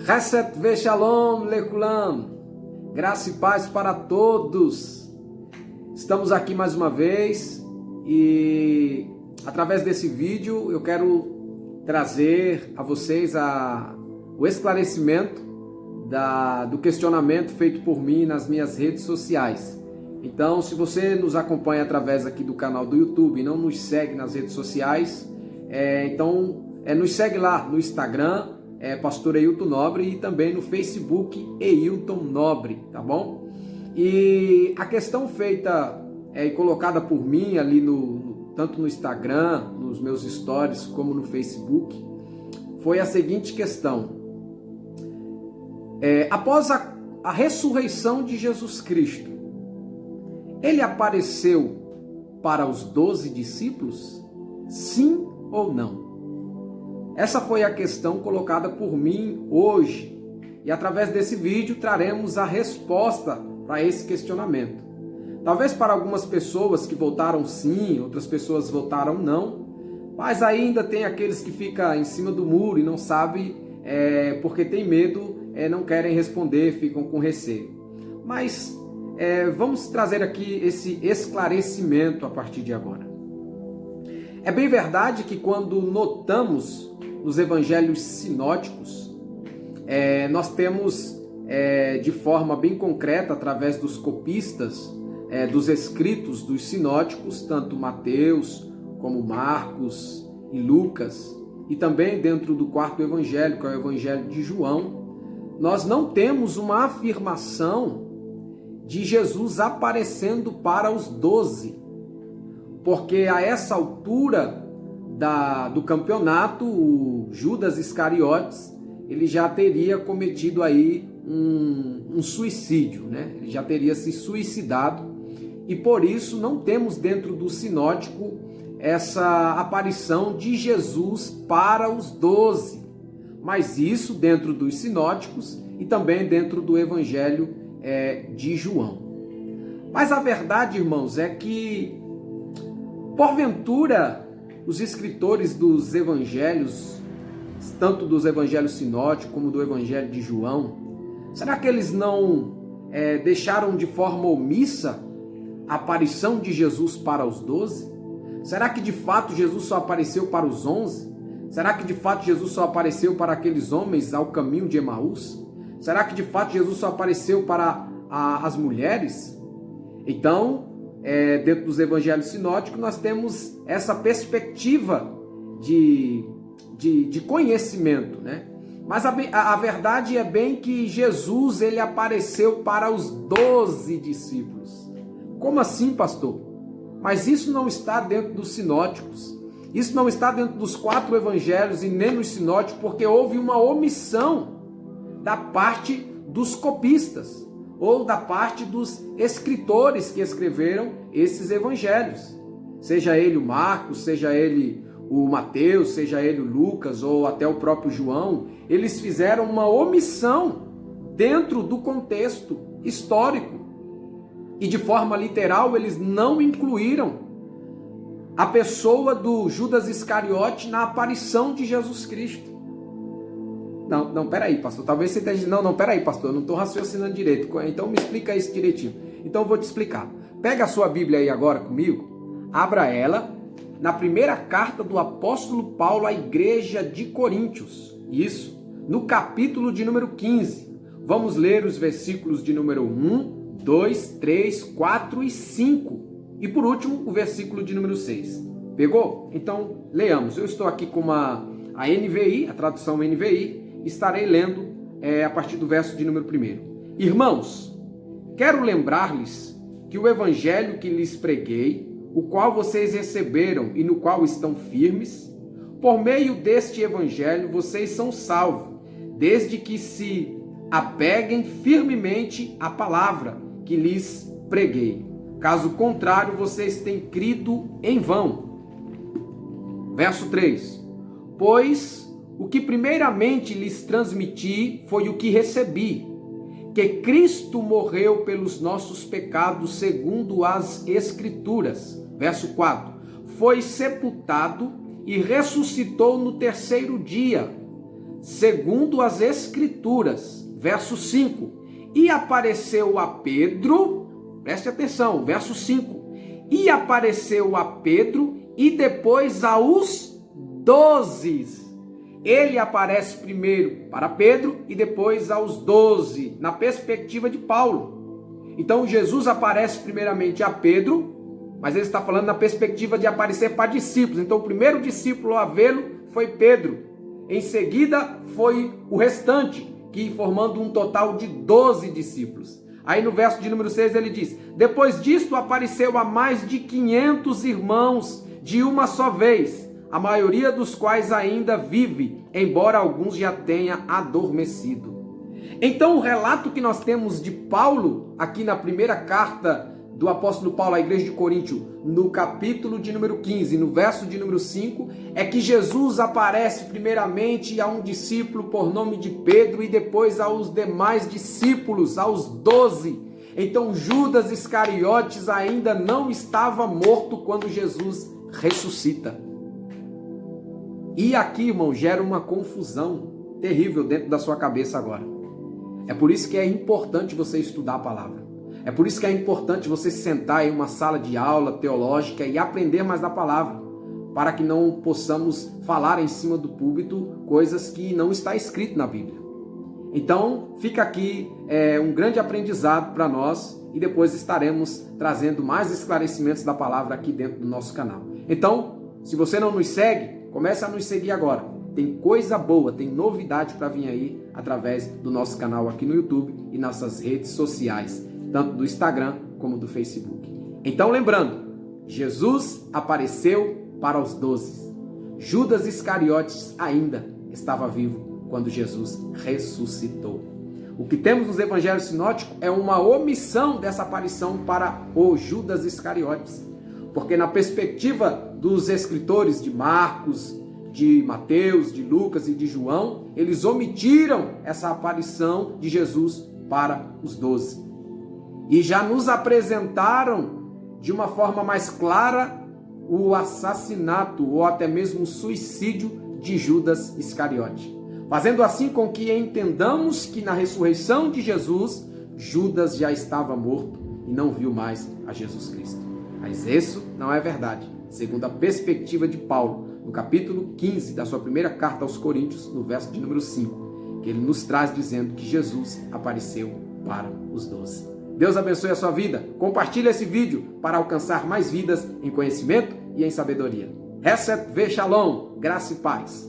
Chesed Veshalom Lekulam, graça e paz para todos. Estamos aqui mais uma vez e através desse vídeo eu quero trazer a vocês o esclarecimento do questionamento feito por mim nas minhas redes sociais. Então, se você nos acompanha através aqui do canal do YouTube e não nos segue nas redes sociais, nos segue lá no Instagram, Pastor Eilton Nobre, e também no Facebook Eilton Nobre, tá bom? E a questão feita e colocada por mim ali tanto no Instagram, nos meus stories, como no Facebook, foi a seguinte questão. Após a ressurreição de Jesus Cristo, ele apareceu para os 12 discípulos? Sim ou não? Essa foi a questão colocada por mim hoje. E através desse vídeo traremos a resposta para esse questionamento. Talvez para algumas pessoas que votaram sim, outras pessoas votaram não. Mas ainda tem aqueles que ficam em cima do muro e não sabem porque tem medo, não querem responder, ficam com receio. Mas vamos trazer aqui esse esclarecimento a partir de agora. É bem verdade que quando notamos nos evangelhos sinóticos, nós temos de forma bem concreta, através dos copistas, dos escritos dos sinóticos, tanto Mateus como Marcos e Lucas, e também dentro do quarto evangelho, que é o evangelho de João, nós não temos uma afirmação de Jesus aparecendo para os 12, porque a essa altura do campeonato, o Judas Iscariotes, ele já teria cometido aí um suicídio, né? Ele já teria se suicidado, e por isso não temos dentro do sinótico essa aparição de Jesus para os 12, mas isso dentro dos sinóticos e também dentro do evangelho de João. Mas a verdade, irmãos, é que porventura os escritores dos evangelhos, tanto dos evangelhos sinóticos como do evangelho de João, será que eles não deixaram de forma omissa a aparição de Jesus para os 12? Será que de fato Jesus só apareceu para os 11? Será que de fato Jesus só apareceu para aqueles homens ao caminho de Emaús? Será que de fato Jesus só apareceu para as mulheres? Então, dentro dos evangelhos sinóticos, nós temos essa perspectiva de conhecimento, né? Mas a verdade é bem que Jesus, ele apareceu para os 12 discípulos. Como assim, pastor? Mas isso não está dentro dos sinóticos. Isso não está dentro dos 4 evangelhos e nem nos sinóticos, porque houve uma omissão da parte dos copistas, ou da parte dos escritores que escreveram esses evangelhos. Seja ele o Marcos, seja ele o Mateus, seja ele o Lucas, ou até o próprio João, eles fizeram uma omissão dentro do contexto histórico. E de forma literal, eles não incluíram a pessoa do Judas Iscariote na aparição de Jesus Cristo. Não, peraí, pastor. Talvez você esteja dizendo, não, peraí, pastor, eu não estou raciocinando direito. Então me explica isso direitinho. Então eu vou te explicar. Pega a sua Bíblia aí agora comigo, abra ela na primeira carta do apóstolo Paulo à igreja de Coríntios. Isso, no capítulo de número 15. Vamos ler os versículos de número 1, 2, 3, 4 e 5. E por último, o versículo de número 6. Pegou? Então, leamos. Eu estou aqui com a NVI, a tradução NVI, estarei lendo a partir do verso de número 1. Irmãos, quero lembrar-lhes que o evangelho que lhes preguei, o qual vocês receberam e no qual estão firmes, por meio deste evangelho vocês são salvos, desde que se apeguem firmemente à palavra que lhes preguei. Caso contrário, vocês têm crido em vão. Verso 3. Pois o que primeiramente lhes transmiti foi o que recebi, que Cristo morreu pelos nossos pecados segundo as Escrituras. Verso 4. Foi sepultado e ressuscitou no terceiro dia, segundo as Escrituras. Verso 5. E apareceu a Pedro, preste atenção, verso 5. E apareceu a Pedro e depois aos 12. Ele aparece primeiro para Pedro e depois aos 12, na perspectiva de Paulo. Então Jesus aparece primeiramente a Pedro, mas ele está falando na perspectiva de aparecer para discípulos. Então o primeiro discípulo a vê-lo foi Pedro. Em seguida foi o restante, que formando um total de 12 discípulos. Aí no verso de número 6 ele diz: depois disto apareceu a mais de 500 irmãos de uma só vez, a maioria dos quais ainda vive, embora alguns já tenha adormecido. Então o relato que nós temos de Paulo, aqui na primeira carta do apóstolo Paulo à igreja de Coríntio, no capítulo de número 15, no verso de número 5, é que Jesus aparece primeiramente a um discípulo por nome de Pedro e depois aos demais discípulos, aos 12. Então Judas Iscariotes ainda não estava morto quando Jesus ressuscita. E aqui, irmão, gera uma confusão terrível dentro da sua cabeça agora. É por isso que é importante você estudar a palavra. É por isso que é importante você sentar em uma sala de aula teológica e aprender mais da palavra, para que não possamos falar em cima do púlpito coisas que não está escrito na Bíblia. Então, fica aqui um grande aprendizado para nós e depois estaremos trazendo mais esclarecimentos da palavra aqui dentro do nosso canal. Então, se você não nos segue, comece a nos seguir agora. Tem coisa boa, tem novidade para vir aí através do nosso canal aqui no YouTube e nossas redes sociais, tanto do Instagram como do Facebook. Então, lembrando, Jesus apareceu para os 12. Judas Iscariotes ainda estava vivo quando Jesus ressuscitou. O que temos nos evangelhos sinóticos é uma omissão dessa aparição para o Judas Iscariotes. Porque na perspectiva dos escritores de Marcos, de Mateus, de Lucas e de João, eles omitiram essa aparição de Jesus para os 12. E já nos apresentaram de uma forma mais clara o assassinato ou até mesmo o suicídio de Judas Iscariote, fazendo assim com que entendamos que na ressurreição de Jesus, Judas já estava morto e não viu mais a Jesus Cristo. Mas isso não é verdade, segundo a perspectiva de Paulo, no capítulo 15 da sua primeira carta aos Coríntios, no verso de número 5, que ele nos traz dizendo que Jesus apareceu para os 12. Deus abençoe a sua vida. Compartilhe esse vídeo para alcançar mais vidas em conhecimento e em sabedoria. Hesed ve Shalom, graça e paz.